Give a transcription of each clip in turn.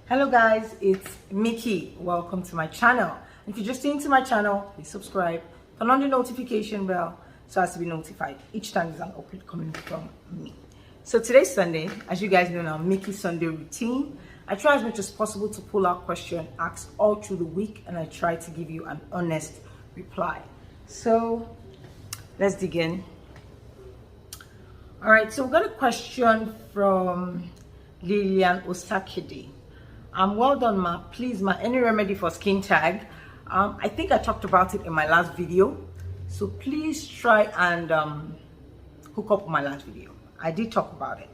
Hello guys, it's Mickey. Welcome to my channel. If you're just into my channel, please subscribe, turn on the notification bell so as to be notified each time there's an upload coming from me. So today's Sunday, as you guys know now, Mickey's Sunday routine. I try as much as possible to pull out questions asked all through the week, and I try to give you an honest reply. So let's dig in. All right, so we got a question from Lillian Osakide. Well done, ma. Please, ma, any remedy for skin tag? I think I talked about it in my last video, so please try and hook up with my last video. I did talk about it.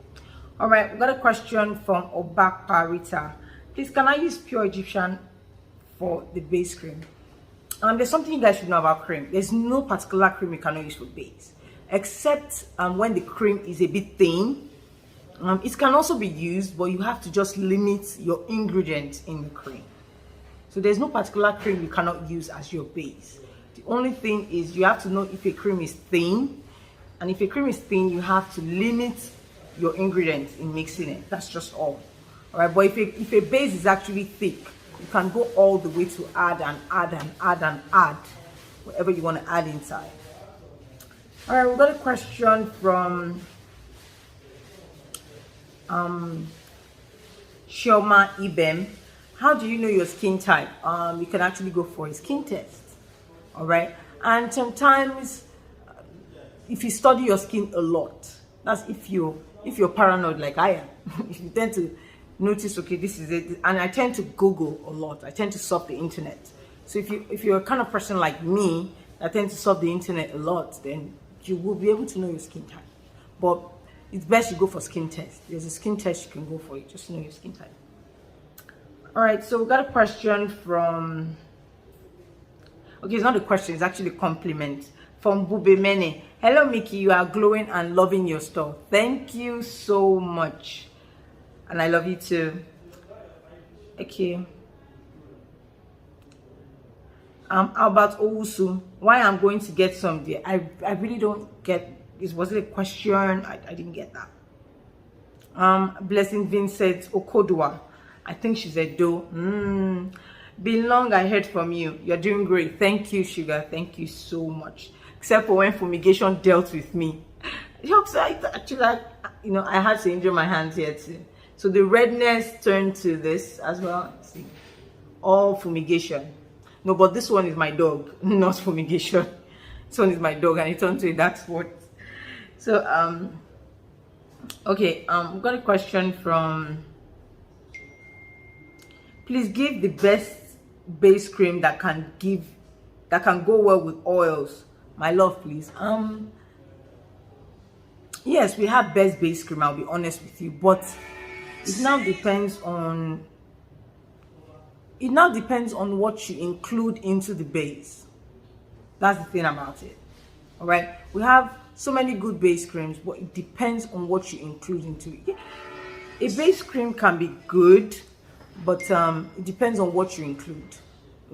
All right, we got a question from Obakpa Rita. Please, can I use pure Egyptian for the base cream? There's something you guys should know about cream. There's no particular cream you cannot use for base, except when the cream is a bit thin. It can also be used, but you have to just limit your ingredients in the cream. So there's no particular cream you cannot use as your base. The only thing is you have to know if a cream is thin, and if a cream is thin, you have to limit your ingredients in mixing it. That's just all. All right, but if a base is actually thick, you can go all the way to add and add and add and add whatever you want to add inside. All right, we've got a question from Shioma Ibem. How do you know your skin type? You can actually go for a skin test. All right, and sometimes if you study your skin a lot, that's if you're paranoid like I am. If you tend to notice, okay, this is it, and I tend to Google a lot. I tend to surf the internet. So if you're a kind of person like me that tends to surf the internet a lot, then you will be able to know your skin type. But it's best you go for skin test. There's a skin test you can go for. You just know your skin type. All right, so we got a question from, okay, it's not a question, it's actually a compliment from Bube Mene. Hello Mickey, you are glowing and loving your store. Thank you so much, and I love you too. Okay, Albert Owusu, why I'm going to get some there. I really don't get. Was it a question? I didn't get that. Blessing Vincent Okodwa. I think she's a do. Been long I heard from you. You're doing great. Thank you, Sugar. Thank you so much. Except for when fumigation dealt with me. Actually, I had to injure my hands here too. So the redness turned to this as well. See, all fumigation. No, but this one is my dog, not fumigation. This one is my dog, and it turned to a dark spot. So okay, we've got a question from, please give the best base cream that can go well with oils. My love, please. Yes, we have best base cream, I'll be honest with you, but it now depends on what you include into the base. That's the thing about it. All right, we have so many good base creams, but it depends on what you include into it. A base cream can be good, but it depends on what you include.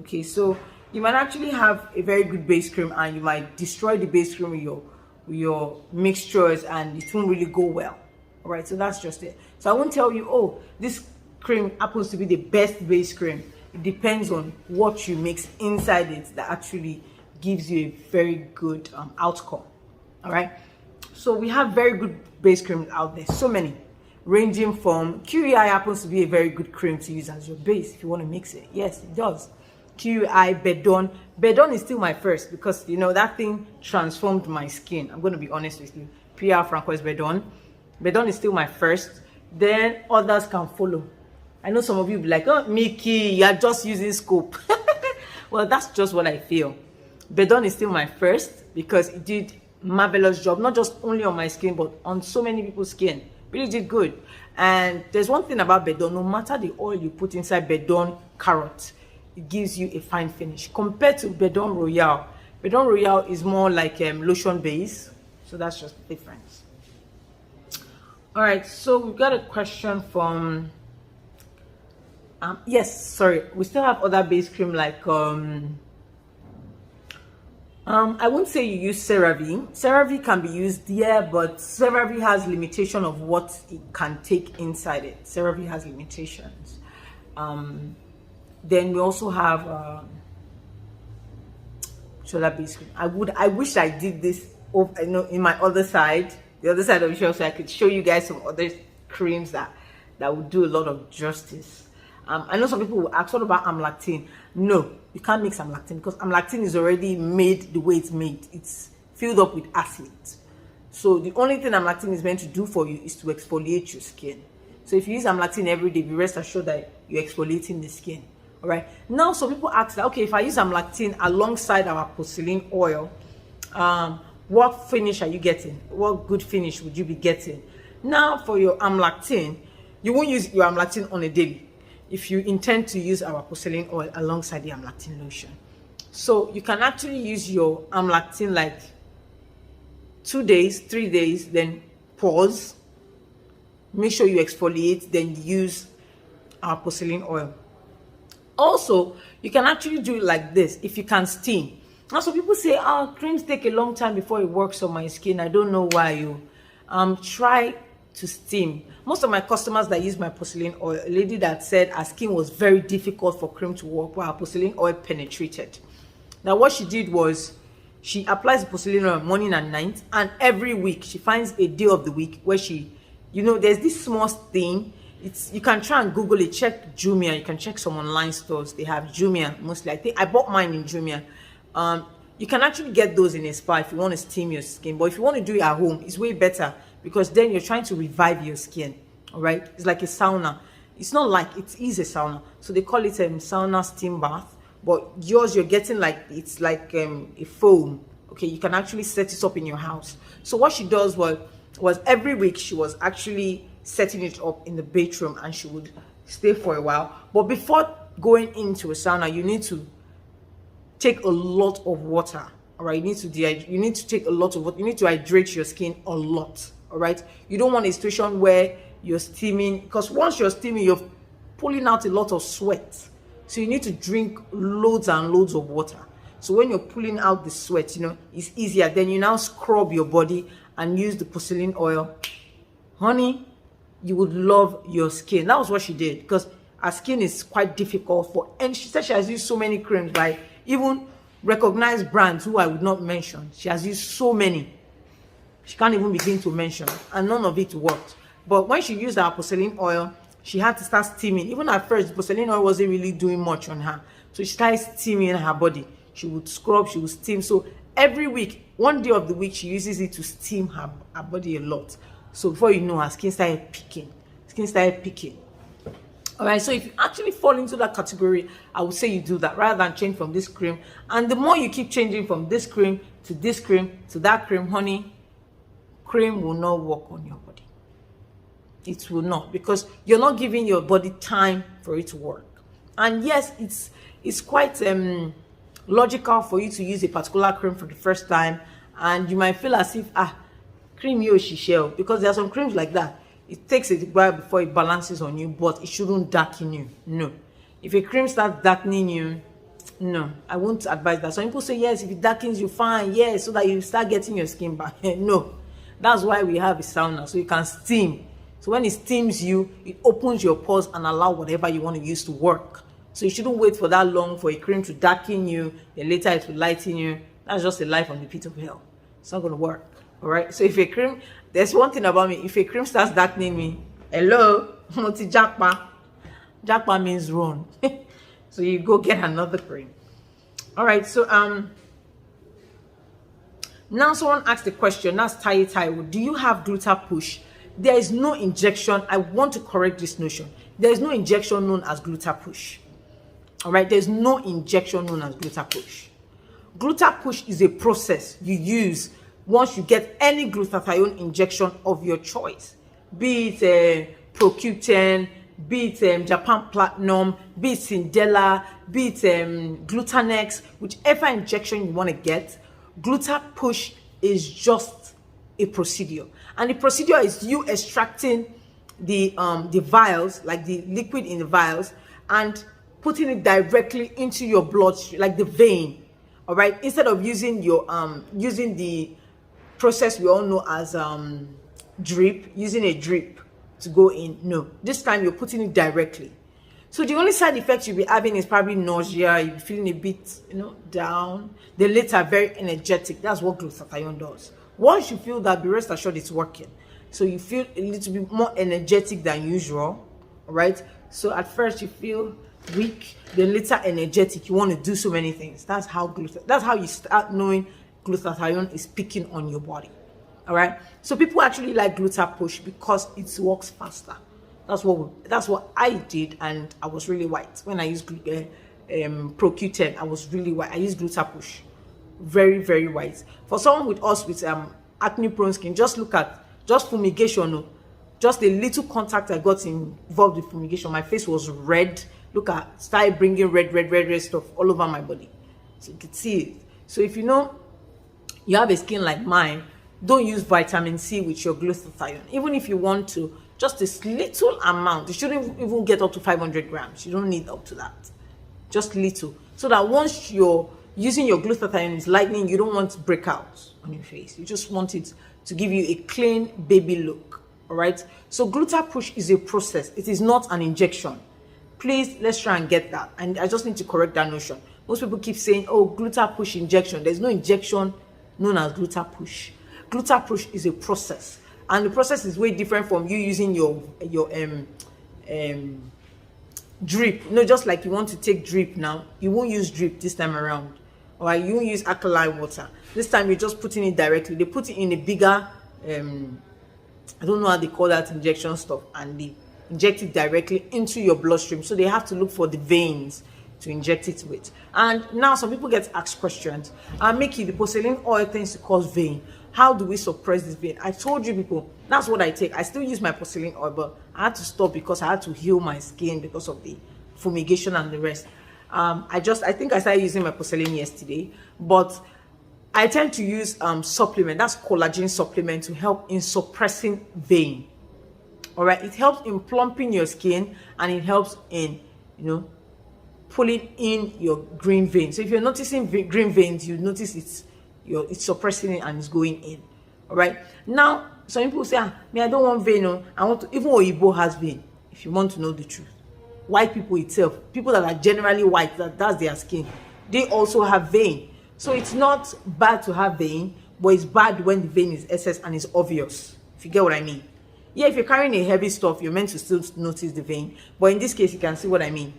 Okay, so you might actually have a very good base cream, and you might destroy the base cream with your mixtures, and it won't really go well. All right, so that's just it. So I won't tell you, oh, this cream happens to be the best base cream. It depends on what you mix inside it that actually gives you a very good outcome. All right, so we have very good base creams out there, so many, ranging from QEI happens to be a very good cream to use as your base if you want to mix it. Yes, it does. QEI, Bedon is still my first, because that thing transformed my skin. I'm going to be honest with you. PR Francois Bedon is still my first. Then others can follow. I know some of you will be like, oh Mickey, you're just using scope. Well, that's just what I feel. Bedon is still my first because it did marvelous job, not just only on my skin but on so many people's skin. Really did good. And there's one thing about Bedon: no matter the oil you put inside Bedon carrot, it gives you a fine finish compared to Bedon Royale. Bedon Royale is more like lotion base, so that's just the difference. All right, so we've got a question from yes, sorry, we still have other base cream like I won't say you use CeraVe. CeraVe can be used there, but CeraVe has limitation of what it can take inside it. CeraVe has limitations. Then we also have shoulder base cream. I wish I did this over, in my other side, the other side of the show, so I could show you guys some other creams that would do a lot of justice. I know some people will ask, what about amlactin? No, you can't mix amlactin because amlactin is already made the way it's made. It's filled up with acid. So the only thing amlactin is meant to do for you is to exfoliate your skin. So if you use amlactin every day, be rest assured that you're exfoliating the skin. All right. Now, some people ask that, okay, if I use amlactin alongside our porcelain oil, what finish are you getting? What good finish would you be getting? Now, for your amlactin, you won't use your amlactin on a daily if you intend to use our porcelain oil alongside the amlactin lotion. So you can actually use your amlactin like 2 days, 3 days, then pause. Make sure you exfoliate, then use our porcelain oil. Also, you can actually do it like this if you can steam. Now, some people say, oh, creams take a long time before it works on my skin. I don't know why. You try to steam. Most of my customers that use my porcelain oil, a lady that said her skin was very difficult for cream to work while her porcelain oil penetrated. Now, what she did was she applies the porcelain oil morning and night, and every week she finds a day of the week where she, there's this small thing. You can try and Google it, check Jumia, you can check some online stores. They have Jumia mostly. I think I bought mine in Jumia. You can actually get those in a spa if you want to steam your skin, but if you want to do it at home, it's way better because then you're trying to revive your skin. All right, it's like a sauna. It's not like it is a sauna, so they call it a sauna steam bath, but yours you're getting like it's like a foam. Okay, you can actually set it up in your house. So what she does was every week she was actually setting it up in the bedroom, and she would stay for a while. But before going into a sauna, you need to take a lot of water. All right, you need to take a lot of water. You need to hydrate your skin a lot. All right, you don't want a situation where you're steaming, because once you're steaming, you're pulling out a lot of sweat. So you need to drink loads and loads of water. So when you're pulling out the sweat, it's easier. Then you now scrub your body and use the porcelain oil. Honey, you would love your skin. That was what she did, because her skin is quite difficult for, and she said she has used so many creams, like even recognized brands who I would not mention. She has used so many. She can't even begin to mention, and none of it worked. But when she used our porcelain oil, she had to start steaming. Even at first, the porcelain oil wasn't really doing much on her. So she started steaming her body. She would scrub, she would steam. So every week, one day of the week, she uses it to steam her body a lot. So before you know, her skin started peaking. All right, so if you actually fall into that category, I would say you do that rather than change from this cream. And the more you keep changing from this cream to this cream to that cream, honey, cream will not work on your body. It will not, because you're not giving your body time for it to work. And yes, it's quite logical for you to use a particular cream for the first time, and you might feel as if cream yoshi shell, because there are some creams like that. It takes a while before it balances on you, but it shouldn't darken you. No, if a cream starts darkening you, no, I won't advise that. Some people say yes, if it darkens you, fine, yes, so that you start getting your skin back. No, that's why we have a sauna, so you can steam. So when it steams you, it opens your pores and allow whatever you want to use to work. So you shouldn't wait for that long for a cream to darken you, then later it will lighten you. That's just a life on the pit of hell. It's not going to work. All right. So if a cream, there's one thing about me. If a cream starts darkening me, hello, multi jackpa. Jackpa means run. So you go get another cream. All right. So now someone asked the question. That's Tai. Do you have gluta push? There is no injection. I want to correct this notion. There is no injection known as gluta push. All right, there's no injection known as gluta push. Gluta push is a process you use once you get any glutathione injection of your choice, be it Pro-Q10, be it Japan Platinum, be it Sindela, be it Glutanex, whichever injection you want to get. Gluta push is just a procedure, and the procedure is you extracting the vials, like the liquid in the vials, and putting it directly into your bloodstream, like the vein. All right, instead of using your using the process we all know as drip, using a drip to go in. No, this time you're putting it directly. So the only side effect you'll be having is probably nausea, you'll be feeling a bit, down. Then later, very energetic. That's what glutathione does. Once you feel that, be rest assured it's working. So you feel a little bit more energetic than usual, right? So at first you feel weak, then later energetic. You want to do so many things. That's how you start knowing glutathione is picking on your body. All right. So people actually like Gluta Push because it works faster. That's what I did, and I was really white when I used Pro Q10. I was really white. I used Gluta Push, very very white. For someone with acne prone skin, just look at fumigation. No, just a little contact I got involved with fumigation. My face was red. Look at, started bringing red stuff all over my body. So you can see it. So if you have a skin like mine, don't use vitamin C with your glutathione. Even if you want to, just this little amount. You shouldn't even get up to 500 grams. You don't need up to that. Just little. So that once you're using your glutathione, it's lightening, you don't want breakouts on your face. You just want it to give you a clean baby look. All right. So Gluta Push is a process. It is not an injection. Please, let's try and get that. And I just need to correct that notion. Most people keep saying, oh, Gluta Push injection. There's no injection known as Gluta Push. Gluta Push is a process. And the process is way different from you using your drip. Just like you want to take drip now. You won't use drip this time around. All right, you won't use alkaline water. This time you're just putting it directly. They put it in a bigger, I don't know how they call that injection stuff, and they inject it directly into your bloodstream. So they have to look for the veins to inject it with. And now some people get asked questions. Mickey, the porcelain oil tends to cause vein. How do we suppress this vein? I told you people, that's what I take. I still use my porcelain oil, but I had to stop because I had to heal my skin because of the fumigation and the rest. I think I started using my porcelain yesterday, but I tend to use supplement. That's collagen supplement to help in suppressing vein. All right, it helps in plumping your skin, and it helps in pulling in your green veins. So if you're noticing green veins, you notice it's suppressing it and it's going in. All right. Now, some people say, me, I don't want vein. No. I want to. Even Oyibo has vein. If you want to know the truth, white people itself, people that are generally white, that's their skin, they also have vein. So it's not bad to have vein, but it's bad when the vein is excess and it's obvious. If you get what I mean. Yeah, if you're carrying a heavy stuff, you're meant to still notice the vein. But in this case, you can see what I mean.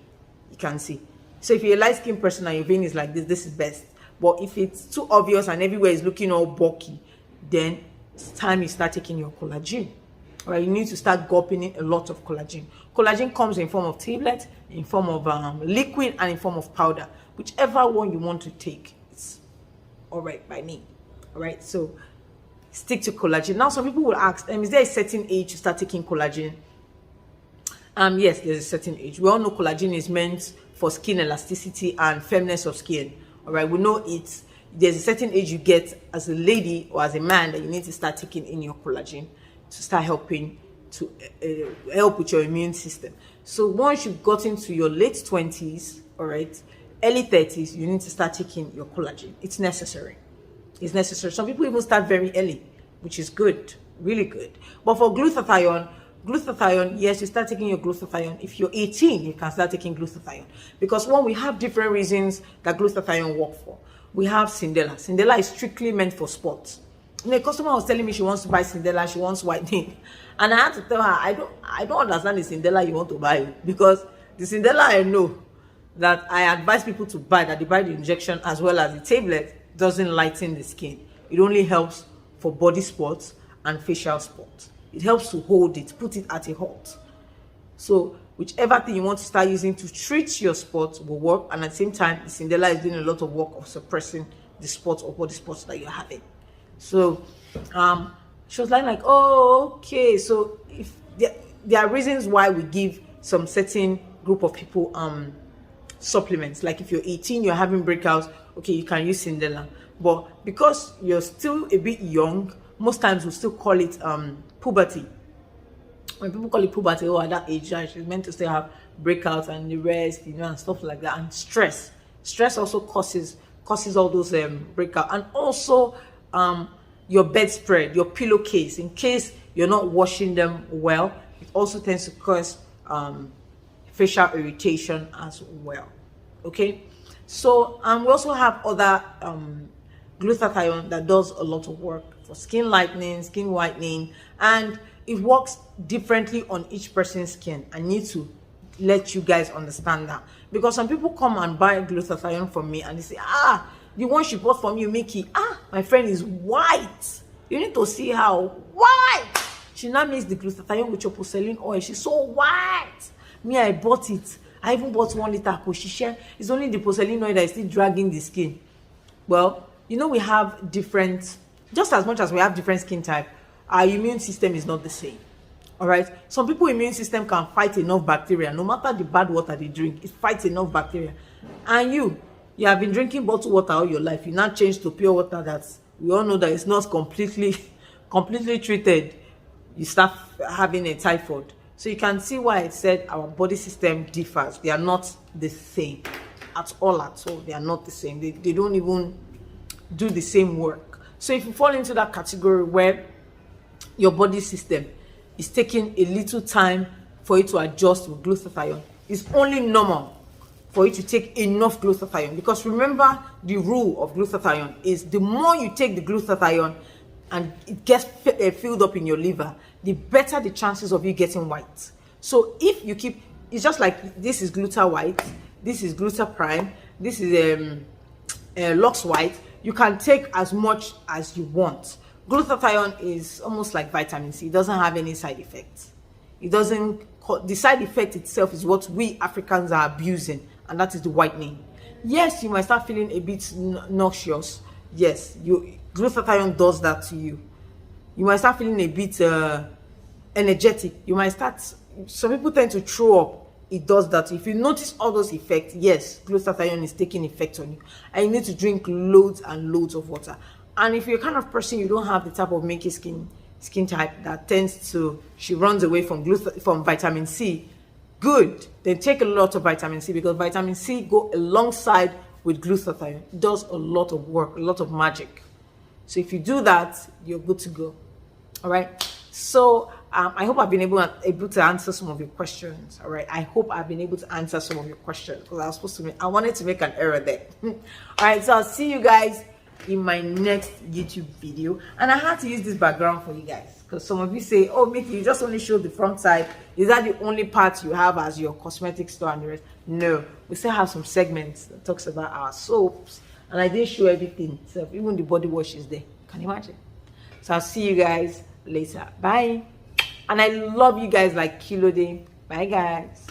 You can see. So if you're a light-skinned person and your vein is like this is best. But if it's too obvious and everywhere is looking all bulky, then it's time you start taking your collagen. All right, you need to start gulping in a lot of collagen. Collagen comes in form of tablet, in form of liquid, and in form of powder. Whichever one you want to take, it's all right by me. All right, so stick to collagen. Now, some people will ask, is there a certain age to start taking collagen? Yes, there's a certain age. We all know collagen is meant for skin elasticity and firmness of skin. All right, we know there's a certain age you get as a lady or as a man that you need to start taking in your collagen to start helping to help with your immune system. So once you've gotten to your late 20s, all right, early 30s, you need to start taking your collagen. It's necessary. It's necessary. Some people even start very early, which is good, really good. But for glutathione, yes, you start taking your glutathione. If you're 18, you can start taking glutathione. Because one, we have different reasons that glutathione work for. We have Cinderella. Cinderella is strictly meant for sports. A customer was telling me she wants to buy Cinderella, she wants whitening. And I had to tell her, I don't understand the Cinderella you want to buy. Because the Cinderella I know that I advise people to buy, that they buy the injection as well as the tablet, doesn't lighten the skin. It only helps for body spots and facial spots. It helps to hold it, put it at a halt. So whichever thing you want to start using to treat your spots will work, and at the same time, the Cinderella is doing a lot of work of suppressing the spots or body spots that you're having. So she was like, oh, okay. So if there are reasons why we give some certain group of people supplements. Like if you're 18, you're having breakouts, okay, you can use Cinderella. But because you're still a bit young, most times we still call it puberty. When people call it puberty, at that age, she's meant to still have breakouts and the rest, and stuff like that. And stress also causes all those breakouts. And also your bedspread, your pillowcase, in case you're not washing them well, it also tends to cause facial irritation as well. Okay, so we also have other glutathione that does a lot of work for skin lightening, skin whitening, and it works differently on each person's skin. I need to let you guys understand that, because some people come and buy glutathione from me and they say, the one she bought from you, Mickey, my friend is white. You need to see how white. She now makes the glutathione with your porcelain oil. She's so white. Me, I bought it. I even bought 1 liter koshishe. It's only the porcelain oil that is still dragging the skin. Well, you know, we have different, just as much as we have different skin type, our immune system is not the same. All right, some people immune system can fight enough bacteria. No matter the bad water they drink, it fights enough bacteria. And you have been drinking bottled water all your life. You now change to pure water that we all know that it's not completely treated. You start having a typhoid. So you can see why I said our body system differs. They are not the same at all. They are not the same. They don't even do the same work. So if you fall into that category where your body system is taking a little time for you to adjust with glutathione, it's only normal for you to take enough glutathione, because remember, the rule of glutathione is the more you take the glutathione and it gets filled up in your liver, the better the chances of you getting white. So if you keep, it's just like this is gluta white, this is gluta prime, this is lux white. You can take as much as you want. Glutathione is almost like vitamin C. It doesn't have any side effects. It doesn't, the side effect itself is what we Africans are abusing, and that is the whitening. Yes, you might start feeling a bit nauseous. Yes, glutathione does that to you. You might start feeling a bit energetic. You might start, some people tend to throw up. It does that. If you notice all those effects, yes, glutathione is taking effect on you. And you need to drink loads and loads of water. And if you're the kind of person, you don't have the type of milky skin type that tends to, she runs away from vitamin C, good, then take a lot of vitamin C, because vitamin C go alongside with glutathione. It does a lot of work, a lot of magic. So if you do that, you're good to go. All right. So I hope I've been able to answer some of your questions. All right. I hope I've been able to answer some of your questions, because I wanted to make an error there. All right. So I'll see you guys in my next YouTube video. And I had to use this background for you guys, because some of you say, oh, Mickey, you just only show the front side. Is that the only part you have as your cosmetic store and the rest? No, we still have some segments that talks about our soaps, and I didn't show everything. So even the body wash is there. Can you imagine? So I'll see you guys later. Bye. And I love you guys like Kilo Day. Bye, guys.